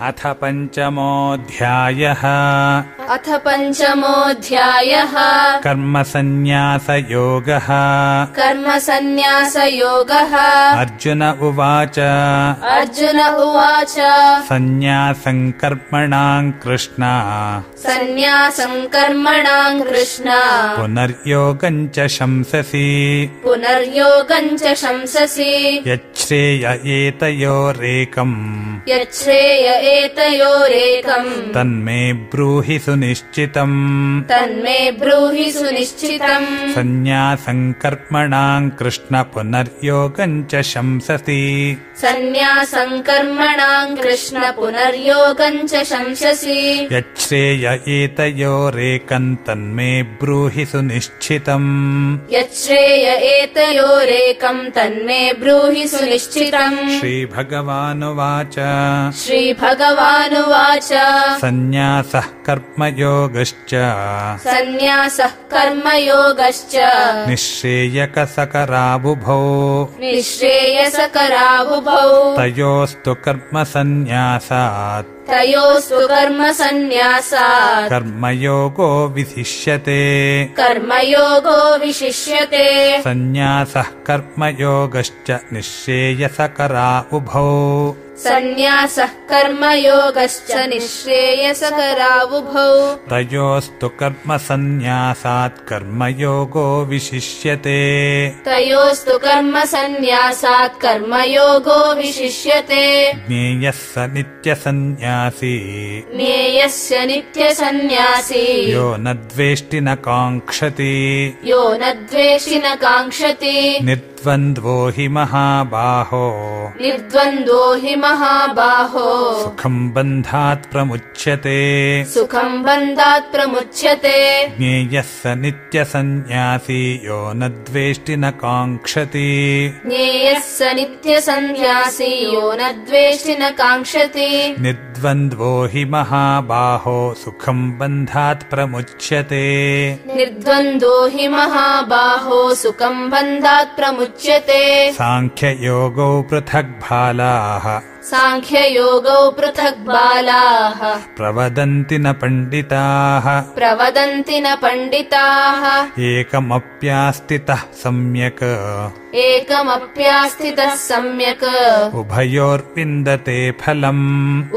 अथ पञ्चमोऽध्यायः अथ पञ्चमोऽध्यायः कर्मसन्न्यासयोगः कर्मसन्न्यासयोगः अर्जुन उवाच अर्जुन उवाच सन्न्यासं कर्मणां कृष्ण सन्न्यासं कर्मणां कृष्ण पुनर्योगं च शंससि पुनर्योगं च शंससि यच्छ्रेय एतयोरेकम् यच्छ्रेय एतयोरेकम् तन्मे ब्रूहि सुनिश्चितम् तन्मे ब्रूहि सुनिश्चितम् सन्न्यासं कर्मणां कृष्ण पुनर्योगं च शंससि सन्न्यासं कर्मणां कृष्ण पुनर्योगं च शंससि यच्छ्रेय एतयोरेकं तन्मे ब्रूहि सुनिश्चितम् यच्छ्रेय एतयोरेकं तन्मे ब्रूहि सुनिश्चितम् श्रीभगवानुवाच श्रीभगवानुवाच सन्न्यासः कर्मयोगश्च सन्न्यासः कर्मयोगश्च निःश्रेयकसकरावुभौ निःश्रेयसकरावुभौ तयोस्तु कर्मसन्न्यासात् तयोस्तु कर्मसन्न्यासात् कर्मयोगो विशिष्यते कर्मयोगो विशिष्यते सन्न्यासः कर्मयोगश्च निःश्रेयसकरा उभौ सन्न्यासः कर्मयोगश्च निःश्रेयसकरावुभौ तयोस्तु कर्मसन्न्यासात् कर्मयोगो विशिष्यते तयोस्तु कर्मसन्न्यासात् कर्मयोगो विशिष्यते ज्ञेयः स नित्यसन्न्यासी ज्ञेयस्य नित्यसन्न्यासी यो न द्वेष्टि न काङ्क्षति यो न द्वेष्टि न काङ्क्षति निर्द्वन्द्वो हि महाबाहो निर्द्वन्द्वो हि महाबाहो सुखं बन्धात् प्रमुच्यते सुखं बन्धात् प्रमुच्यते ज्ञेयः स नित्यसन्न्यासी यो न द्वेष्टि न काङ्क्षति ज्ञेयः स नित्यसन्न्यासी यो न द्वेष्टि न काङ्क्षति निर्द्वन्द्वो हि महाबाहो सुखं बन्धात् प्रमुच्यते निर्द्वन्द्वो हि महाबाहो सुखं बन्धात् प्रमुच्यते साङ्ख्ययोगौ पृथक् बालाः साङ्ख्ययोगौ पृथक् बालाः प्रवदन्ति न पण्डिताः प्रवदन्ति न पण्डिताः एकमप्यास्थितः सम्यक् एकमप्यास्थितः सम्यक् उभयोर्विन्दते फलम्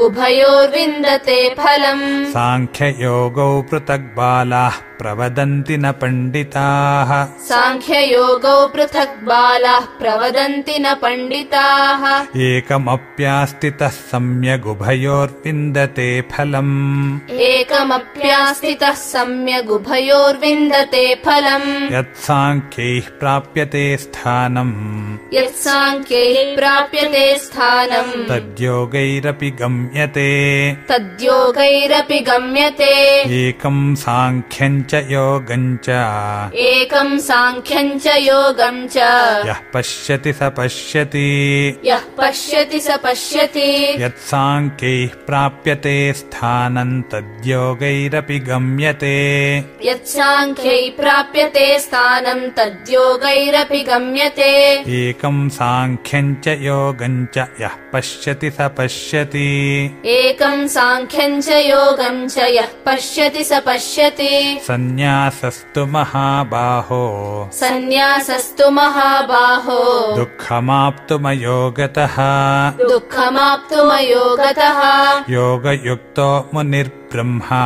उभयोर्विन्दते फलम् साङ्ख्ययोगौ पृथक् बालाः प्रवदन्ति न पण्डिताः साङ्ख्ययोगौ पृथक् बालाः प्रवदन्ति न पण्डिताः एकमप्यास्थितः सम्यगुभयोर्विन्दते फलम् एकमप्यास्थितः सम्यगुभयोर्विन्दते फलम् यत्साङ्ख्यैः प्राप्यते स्थानम् यत्साङ्ख्यैः प्राप्यते स्थानम् तद्योगैरपि गम्यते तद्योगैरपि गम्यते एकं साङ्ख्यं च योगं च एकं साङ्ख्यं च योगं च यः पश्यति स पश्यति यः पश्यति स पश्यति यत्साङ्ख्यैः प्राप्यते स्थानं तद्योगैरपि गम्यते यत्साङ्ख्यैः प्राप्यते स्थानं तद्योगैरपि गम्यते एकं साङ्ख्यं च योगं च यः पश्यति स पश्यति एकं साङ्ख्यं च योगं च यः पश्यति स पश्यति सन्न्यासस्तु महाबाहो सन्न्यासस्तु महाबाहो दुःखमाप्तुमयोगतः दुःखमाप्तुमयोगतः योगयुक्तो मुनिर्ब्रह्मा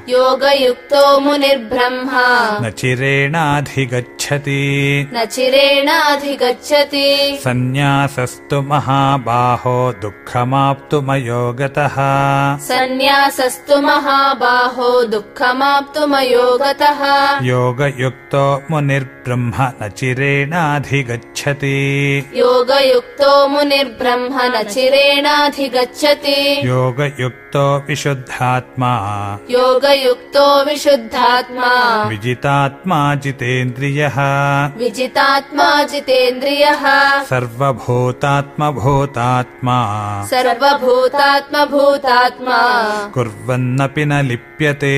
योगयुक्तो मुनिर्ब्रह्मा न चिरेणाधिगच्छति न चिरेणाधिगच्छति सन्न्यासस्तु महाबाहो दुःखमाप्तुमयोगतः सन्न्यासस्तु महाबाहो दुःखमाप्तुमयोगतः योगयुक्तो मुनिर्ब्रह्म न चिरेणाधिगच्छति योगयुक्तो मुनिर्ब्रह्म न चिरेणाधिगच्छति योगयुक्तो विशुद्धात्मा योगयुक्तो विशुद्धात्मा विजितात्मा जितेन्द्रियः विजितात्मा जितेन्द्रियः सर्वभूतात्मभूतात्मा सर्वभूतात्मभूतात्मा कुर्वन्नपि न लिप्यते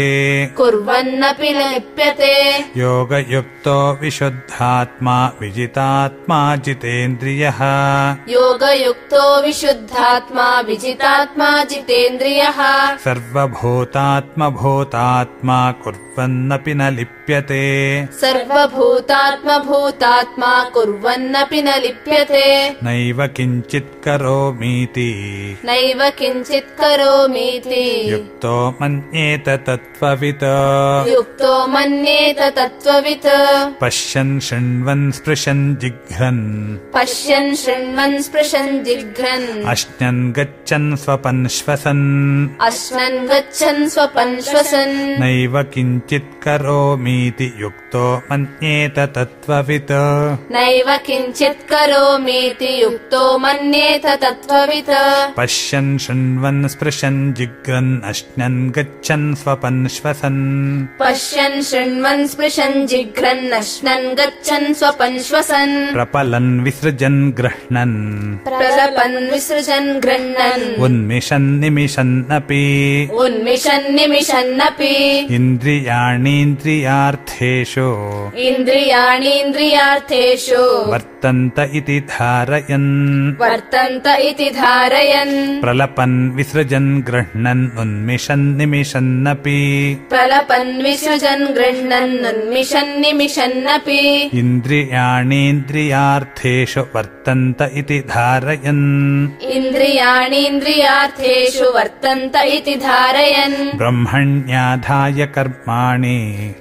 कुर्वन्नपि न लिप्यते योगयुक्तो विशुद्धात्मा विजितात्मा जितेन्द्रियः योगयुक्तो विशुद्धात्मा विजितात्मा जितेन्द्रियः सर्वभूतात्मभूतात्मा कुर्वन्नपि न लिप्यते सर्वभूतात्मभूतात्मा कुर्वन्नपि न लिप्यते नैव किञ्चित् करोमीति नैव किञ्चित् करोमीति युक्तो मन्येत तत्त्ववित् युक्तो मन्येत तत्त्ववित् पश्यन् शृण्वन् स्पृशन् जिघ्रन् पश्यन् शृण्वन् स्पृशन् जिघ्रन् अश्नन् गच्छन् स्वपन् श्वसन् अश्नन् गच्छन् स्वपन् श्वसन् नैव किञ्चित् करोमीति युक्तो मन्येत तत्त्ववित् नैव किञ्चित् करोमीति युक्तो मन्येत तत्त्ववित् पश्यन् शृण्वन् स्पृशन् जिघ्रन् अश्नन् गच्छन् स्वपन् श्वसन् पश्यन् शृण्वन् स्पृशन् जिघ्रन् अश्नन् गच्छन् स्वपन् श्वसन् प्रपलन् विसृजन् गृह्णन् प्रलपन् विसृजन् गृह्णन् उन्मिषन् निमिषन्नपि उन्मिषन् निमिषन्नपि इन्द्रियाणीन्द्रियार्थेषु इन्द्रियाणीन्द्रियार्थेषु वर्तन्त इति धारयन् वर्तन्त इति धारयन् प्रलपन् विसृजन् गृह्णन् उन्मिषन् निमिषन्नपि प्रलपन् विसृजन् गृह्णन् उन्मिषन् निमिषन्नपि इन्द्रियाणीन्द्रियार्थेषु वर्तन्त इति धारयन् इन्द्रियाणीन्द्रियार्थेषु वर्तन्त इति धारयन् ब्रह्मण्याधाय कर्माणि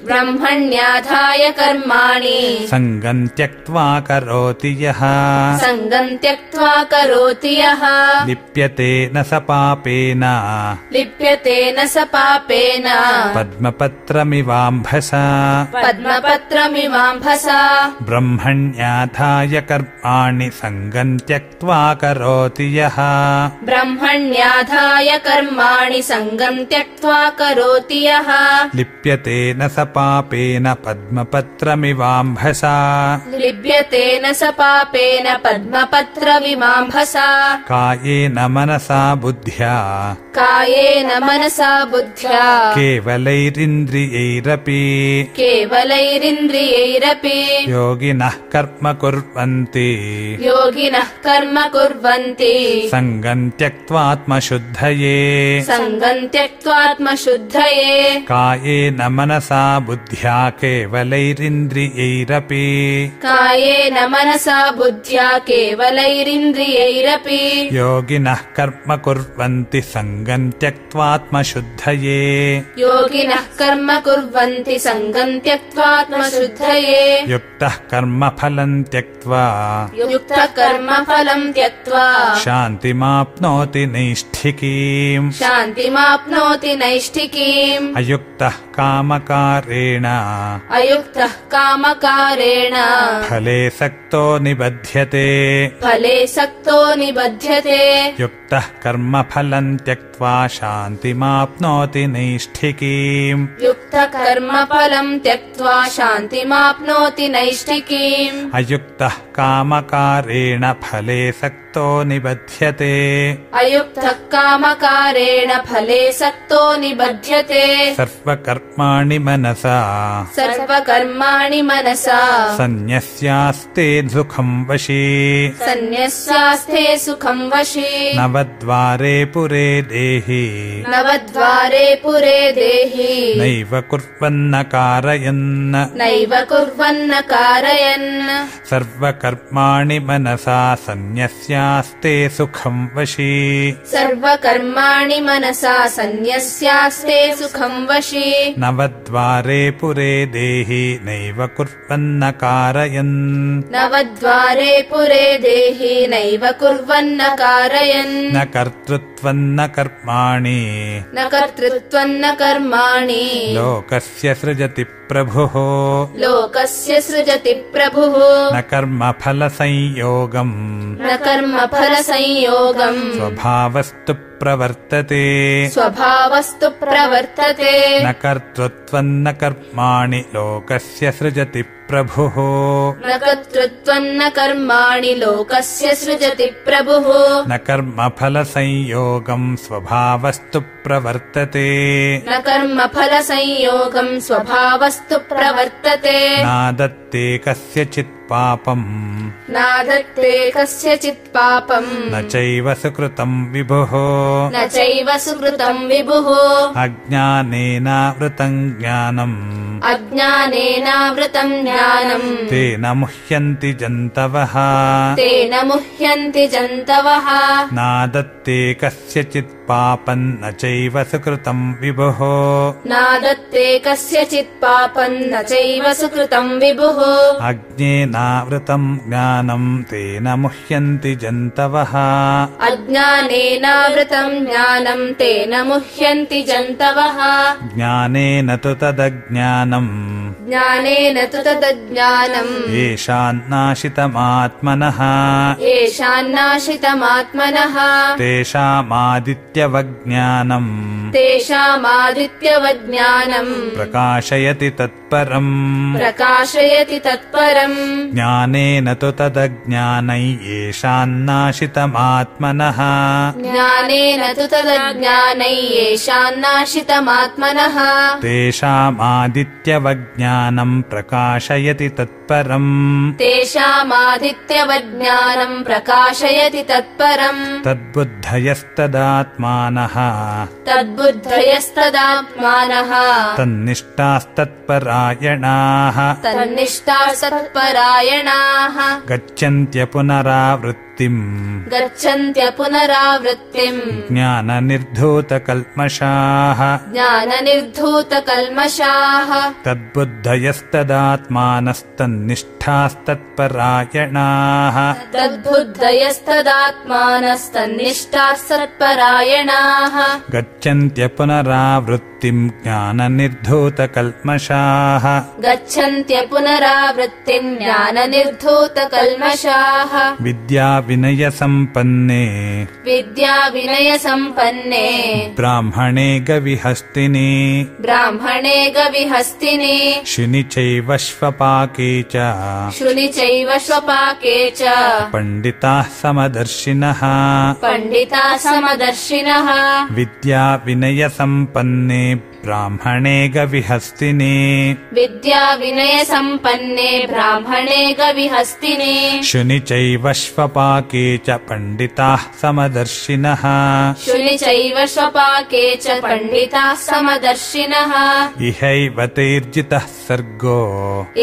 ब्रह्मण्याधाय कर्माणि सङ्गम् त्यक्त्वा करोति यः सङ्गम् त्यक्त्वा करोति यः लिप्यते न स पापेन लिप्यते न स पापेन पद्मपत्रमिवाम्भसा पद्मपत्रमिवाम्भसा ब्रह्मण्याधाय कर्माणि सङ्गम् त्यक्त्वा करोति यः ब्रह्मण्याधाय कर्माणि सङ्गम् त्यक्त्वा करोति यः लिप्यते न स पापेन पद्मपत्रमिवाम्भसा लिप्यते न स पापेन पद्मपत्रमिवाम्भसा कायेन मनसा बुद्ध्या कायेन मनसा बुद्ध्या केवलैरिन्द्रियैरपि केवलैरिन्द्रियैरपि योगिनः कर्म कुर्वन्ति योगिनः कर्म कुर्वन्ति सङ्गम् त्यक्त्वात्मशुद्धये सङ्गम् त्यक्त्वात्मशुद्धये कायेन मनसा बुद्ध्या केवलैरिन्द्रियैरपि कायेन मनसा बुद्ध्या केवलैरिन्द्रियैरपि योगिनः कर्म कुर्वन्ति सङ्गम् त्यक्त्वात्मशुद्धये योगिनः कर्म कुर्वन्ति सङ्गम् त्यक्त्वात्मशुद्धये युक्तः कर्मफलम् त्यक्त्वा युक्तः कर्मफलम् त्यक्त्वा शान्तिमाप्नोति नैष्ठिकीम् शान्तिमाप्नोति नैष्ठिकीम् अयुक्तः कामकारेण अयुक्तः कामकारेण फले सक्तो निबध्यते फले सक्तो निबध्यते युक्तः कर्मफलम् त्यक्त्वा शान्तिमाप्नोति नैष्ठिकीम् युक्तः कर्मफलम् त्यक्त्वा शान्तिमाप्नोति नैष्ठिकीम् अयुक्तः कामकारेण फले सक्तो निबध्यते अयुक्तः कामकारेण फले सक्तो निबध्यते सर्वकर्माणि मनसा सर्वकर्माणि मनसा सन्न्यस्यास्ते सुखं वशी सन्न्यस्यास्ते सुखं वशी नवद्वारे पुरे देहि नवद्वारे पुरे देहि नैव कुर्वन्न कारयन् नैव कुर्वन्न कारयन् सर्वकर्माणि मनसा सन्न्यस्यास्ते सुखं वशी सर्वकर्माणि मनसा सन्न्यस्यास्ते सुखं वशी नवद्वारे पुरे देहि नैव कुर्वन्न कारयन् नवद्वारे पुरे देहि नैव कुर्वन्न कारयन् न कर्तृत्वं न कर्माणि न कर्तृत्वं न कर्माणि लोकस्य सृजति प्रभुः लोकस्य सृजति प्रभुः न कर्मफलसंयोगम् न कर्मफलसंयोगम् स्वभावस्तु प्रवर्तते स्वभावस्तु प्रवर्तते न कर्तृत्वम् न कर्माणि लोकस्य सृजति प्रभुः न कर्तृत्वम् न कर्माणि लोकस्य सृजति प्रभुः न कर्मफलसंयोगम् स्वभावस्तु प्रवर्तते न कर्मफलसंयोगम् स्वभावस्तु प्रवर्तते नादत्ते कस्यचित् पापम् नादत्ते कस्यचित् पापम् न चैव सुकृतम् विभुः न चैव सुकृतम् विभुः अज्ञानेनावृतम् ज्ञानम् अज्ञानेनावृतम् ज्ञानम् तेन मुह्यन्ति जन्तवः तेन मुह्यन्ति जन्तवः नादत्ते कस्यचित् पापम् न चैव सुकृतम् विभुः नादत्ते कस्यचित् पापम् न चैव सुकृतम् विभुः अज्ञेनावृतम् ज्ञानम् तेन मुह्यन्ति जन्तवः अज्ञानेनावृतम् ज्ञानम् तेन मुह्यन्ति जन्तवः ज्ञानेन तु तदज्ञानम् ज्ञानेन तु तदज्ञानम् येषान्नाशितमात्मनः येषान्नाशितमात्मनः तेषामादित्यवज्ञानम् तेषामादित्यवज्ञानम् प्रकाशयति तत्परम् प्रकाशयति तत्परम् ज्ञानेन तु तदज्ञानै येषान्नाशितमात्मनः ज्ञानेन तु तदज्ञानै येषान्नाशितमात्मनः तेषामादित्यवज्ञानम् प्रकाशयति तत्परम् तेषामादित्यवज्ञानम् प्रकाशयति तत्परम् तद्बुद्धयस्तदात्मानः तद्बुद्धयस्तदात्मानः तन्निष्ठास्तत्परायणाः तन्निष्ठास्तत्परायणाः गच्छन्त्यपुनरावृत्तिम् गच्छन्त्यपुनरावृत्तिम् ज्ञाननिर्धूतकल्मषाः ज्ञाननिर्धूतकल्मषाः तद्बुद्धयस्तदात्मानस्तन्निष्ठास्तत्परायणाः तद्बुद्धयस्तदात्मानस्तन्निष्ठास्तत्परायणाः गच्छन्त्यपुनरावृत्तिम् ज्ञाननिर्धूतकल्मषाः गच्छन्त्यपुनरावृत्तिम् ज्ञाननिर्धूतकल्मषाः विद्याविनयसम्पन्ने विद्याविनयसम्पन्ने ब्राह्मणे गविहस्तिनि ब्राह्मणे गविहस्तिनि शुनि चैव श्वपाके च शुनि चैव श्वपाके च पण्डिताः समदर्शिनः पण्डिताः समदर्शिनः विद्याविनयसम्पन्ने ब्राह्मणे गविहस्तिनि विद्याविनयसम्पन्ने ब्राह्मणे गविहस्तिनि शुनि चैव श्वपाके च पण्डिताः समदर्शिनः शुनि चैव श्वपाके च पण्डिताः समदर्शिनः इहैव तैर्जितः सर्गो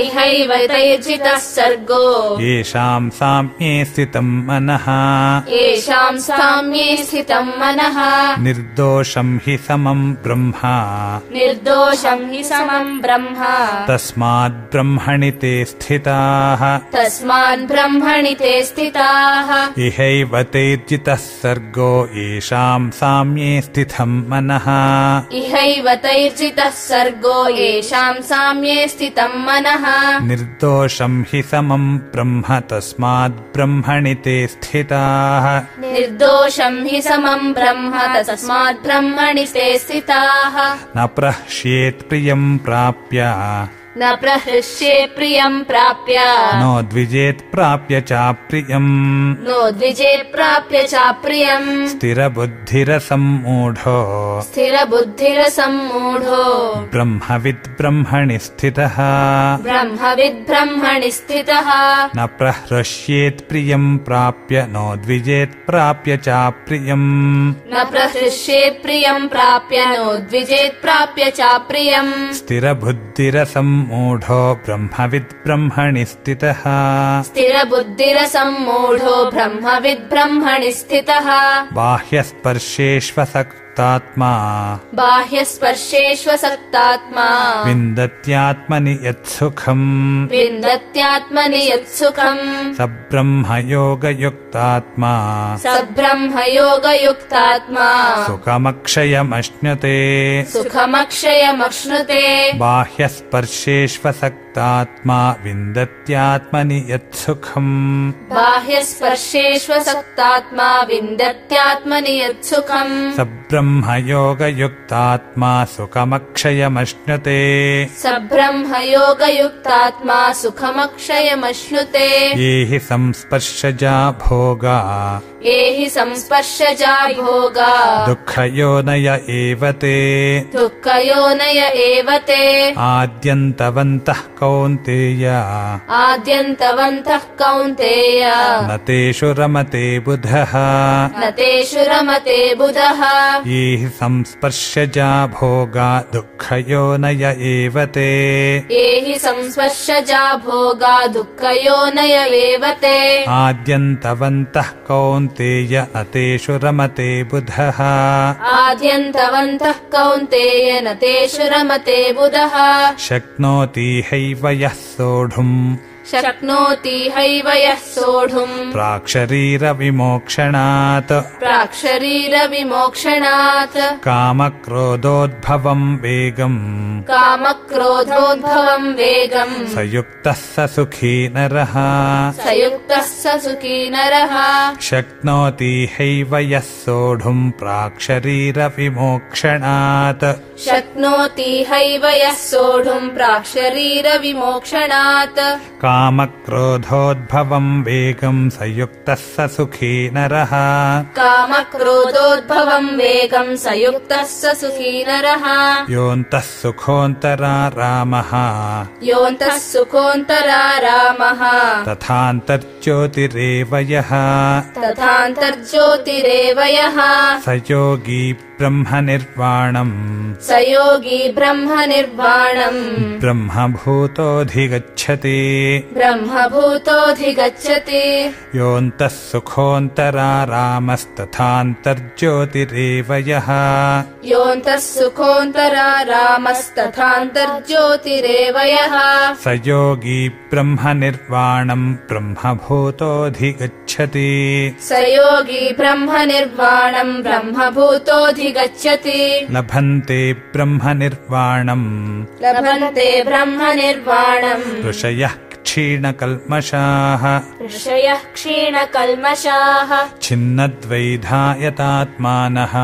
इहैव तैर्जितः सर्गो येषाम् साम्ये स्थितम् मनः येषाम् साम्ये स्थितम् मनः निर्दोषम् हि समम् ब्रह्म निर्दोषम् हि समम् ब्रह्म तस्माद् ब्रह्मणि ते स्थिताः तस्माद् ब्रह्मणि ते स्थिताः इहैव तैर्जितः सर्गो येषाम् साम्ये स्थितम् मनः इहैव तैर्जितः सर्गो येषाम् साम्ये स्थितम् मनः निर्दोषम् हि समम् ब्रह्म तस्माद् ब्रह्मणि ते स्थिताः निर्दोषम् हि समम् ब्रह्म तस्माद् ब्रह्मणि ते स्थिताः न प्रह्ष्येत् प्रियम् प्राप्य न प्रहृष्ये प्रियम् प्राप्य नो द्विजेत् प्राप्य चाप्रियम् नो द्विजेत् प्राप्य चाप्रियम् स्थिरबुद्धिरसम्मूढो स्थिरबुद्धिरसम्मूढो ब्रह्मविद् ब्रह्मणि स्थितः ब्रह्मविद् ब्रह्मणि स्थितः न प्रहृष्येत् प्रियम् प्राप्य नो द्विजेत् प्राप्य चाप्रियम् न प्रहृष्ये प्रियम् प्राप्य नो द्विजेत् प्राप्य चाप्रियम् स्थिरबुद्धिरसम्मूढो ब्रह्मविद् ब्रह्मणि स्थितः स्थिरबुद्धिरसम्मूढो ब्रह्मविद् ब्रह्मणि स्थितः बाह्यस्पर्शेष्वसक्तो सक्तात्मा बाह्यस्पर्शेष्वसक्तात्मा विन्दत्यात्मनि यत्सुखम् विन्दत्यात्मनि यत्सुखम् स ब्रह्मयोगयुक्तात्मा सब्रह्मयोगयुक्तात्मा सुखमक्षयमश्नुते सुखमक्षयमश्नुते बाह्यस्पर्शेष्वसक्तात्मा विन्दत्यात्मनि यत्सुखम् बाह्यस्पर्शेष्वसक्तात्मा विन्दत्यात्मनि यत्सुखम् स ब्रह्मयोगयुक्तात्मा सुखमक्षयमश्नुते सब्रह्मयोगयुक्तात्मा सुखमक्षयमश्नुते ये हि संस्पर्शजा भोगा ये हि संस्पर्शजा भोगा दुःखयोनय एव ते दुःखयोनय एव ते आद्यन्तवन्तः कौन्तेय आद्यन्तवन्तः कौन्तेय न तेषु रमते बुधः न तेषु रमते बुधः ये हि संस्पर्शजा भोगा दुःखयोनय एव ते ये हि संस्पर्शजा भोगा दुःखयोनय एव ते आद्यन्तवन्तः कौन्तेय न तेषु रमते बुधः आद्यन्तवन्तः कौन्तेय न तेषु रमते बुधः शक्नोति हैव यः सोढुम् शक्नोति हैव यः सोढुम् प्राक्शरीरविमोक्षणात् प्राक्शरीरविमोक्षणात् कामक्रोधोद्भवम् वेगम् कामक्रोधोद्भवम् वेगम् स युक्तः स सुखी नरः स युक्तः स सुखी नरः शक्नोति हैव यः सोढुम् प्राक्शरीरविमोक्षणात् शक्नोति हैव यः सोढुम् प्राक्शरीरविमोक्षणात् कामक्रोधोद्भवम् वेगम् स युक्तः स सुखी नरः कामक्रोधोद्भवम् वेगम् स युक्तः स सुखी नरः योऽन्तः सुखोऽन्तरारामः योऽन्तः सुखोऽन्तरारामः तथान्तर्ज्योतिरेव यः तथान्तर्ज्योतिरेव यः स योगी ब्रह्मनिर्वाणम् स योगी ब्रह्मनिर्वाणम् ब्रह्मभूतोऽधिगच्छति ब्रह्मभूतोऽधिगच्छति योऽन्तः सुखोऽन्तरारामस्तथान्तर्ज्योतिरेव यः योऽन्तः सुखोऽन्तरारामस्तथान्तर्ज्योतिरेव यः स योगी ब्रह्मनिर्वाणम् ब्रह्मभूतोऽधिगच्छति स योगी ब्रह्मनिर्वाणम् ब्रह्मभूतोऽधिगच्छति लभन्ते ब्रह्मनिर्वाणम् लभन्ते ब्रह्मनिर्वाणम् ऋषयः क्षीणकल्मषाः ऋषयः क्षीणकल्मषाः छिन्नद्वैधायतात्मानः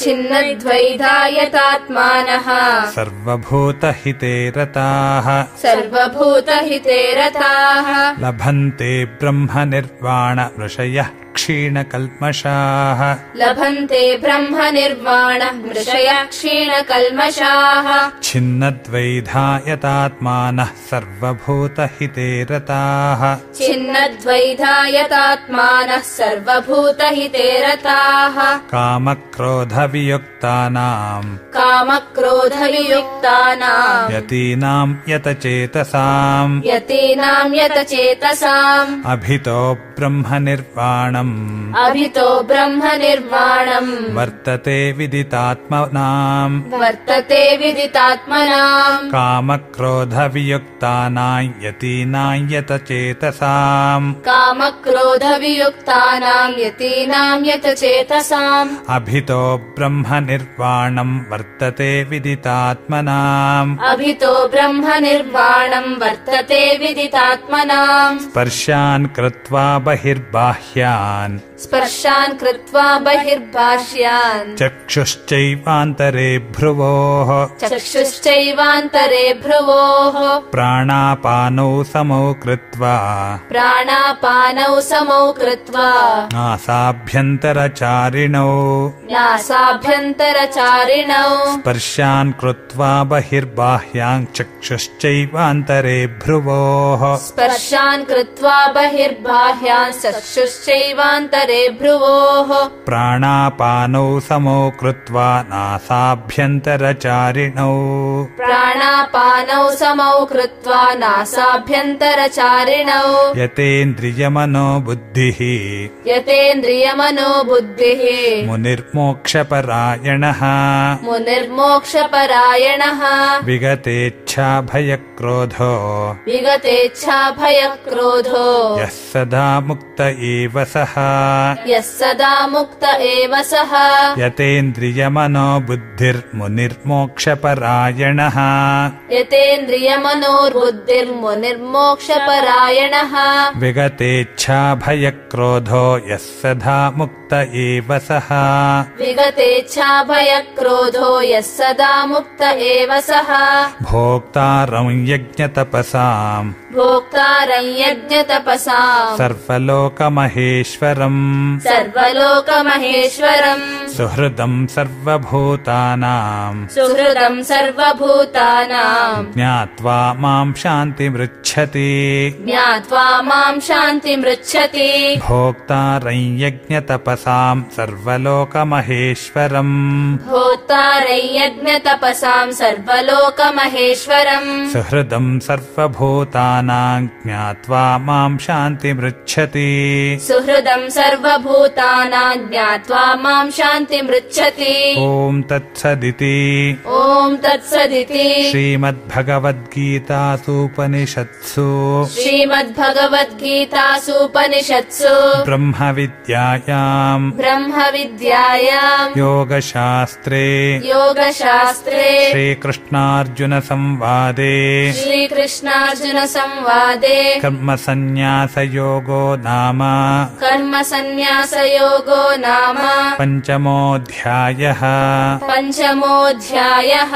छिन्नद्वैधायतात्मानः सर्वभूतहिते रताः सर्वभूतहिते रताः लभन्ते ब्रह्मनिर्वाण ऋषयः क्षीणकल्मषाः लभन्ते ब्रह्मनिर्वाणम् ऋषयः क्षीणकल्मषाः छिन्नद्वैधायतात्मानः सर्वभूतहिते रताः छिन्नद्वैधायतात्मानः सर्वभूतहिते रताः कामक्रोधवियुक्तानाम् कामक्रोधवियुक्तानाम् यतीनाम् यतचेतसाम् यतीनाम् यतचेतसाम् अभितो ब्रह्मनिर्वाणम् अभितो ब्रह्मनिर्वाणम् वर्तते विदितात्मनाम् वर्तते विदितात्मनाम् कामक्रोधवियुक्तानाम् यतीनाम् यतचेतसाम् कामक्रोधवियुक्तानाम् यतीनाम् यतचेतसाम् अभितो ब्रह्मनिर्वाणम् वर्तते विदितात्मनाम् अभितो ब्रह्मनिर्वाणम् वर्तते विदितात्मनाम् स्पर्शान् कृत्वा बहिर्बाह्यान् स्पर्शान् कृत्वा बहिर्बाह्यान् चक्षुश्चैवान्तरे भ्रुवोः चक्षुश्चैवान्तरे भ्रुवोः प्राणापानौ समौ कृत्वा प्राणापानौ समौ कृत्वा नासाभ्यन्तरचारिणौ नासाभ्यन्तरचारिणौ स्पर्शान् कृत्वा बहिर्बाह्यान् चक्षुश्चैवान्तरे भ्रुवोः स्पर्शान् कृत्वा बहिर्बाह्यान् चक्षुश्चैव नासाभ्यन्तरेवान्तरे भ्रुवोः प्राणापानौ समौ कृत्वा नासाभ्यन्तरचारिणौ प्राणापानौ समौ कृत्वा नासाभ्यन्तरचारिणौ यतेन्द्रियमनो बुद्धिः यतेन्द्रियमनो बुद्धिः मुनिर्मोक्षपरायणः मुनिर्मोक्षपरायणः विगतेच्छाभयक्रोधो विगतेच्छाभयक्रोधो यः सदा मुक्त एव सः यः सदा मुक्त एव सः यतेन्द्रियमनो बुद्धिर्मुनिर्मोक्षपरायणः यतेन्द्रियमनोर्बुद्धिर्मुनिर्मोक्षपरायणः विगतेच्छाभयक्रोधो यः सदा मुक्त एव सः विगतेच्छाभयक्रोधो यः सदा मुक्त एव सः भोक्तारं यज्ञतपसाम् भोक्तारं यज्ञतपसाम् सर्वलोकमहेश्वरम् सर्वलोकमहेश्वरम् सुहृदं सर्वभूतानाम् सुहृदं सर्वभूतानाम् ज्ञात्वा मां शान्तिमृच्छति ज्ञात्वा मां शान्तिमृच्छति भोक्तारं यज्ञतपसाम् सर्वलोकमहेश्वरम् भोक्तारं यज्ञतपसाम् सर्वलोकमहेश्वरम् सुहृदं सर्वभूतानां ज्ञात्वा मां शान्तिमृच्छति सुहृदं सर्वभूतानां ज्ञात्वा मां शान्तिमृच्छति ॐ तत्सदिति ॐ तत्सदिति श्रीमद्भगवद्गीतासूपनिषत्सु श्रीमद्भगवद्गीतासूपनिषत्सु ब्रह्मविद्यायाम् योगशास्त्रे श्रीकृष्णार्जुनसंवादे कर्मसन्न्यासयोगो नाम कर्मसन्न्यासयोगो नाम पञ्चमोऽध्यायः पञ्चमोऽध्यायः।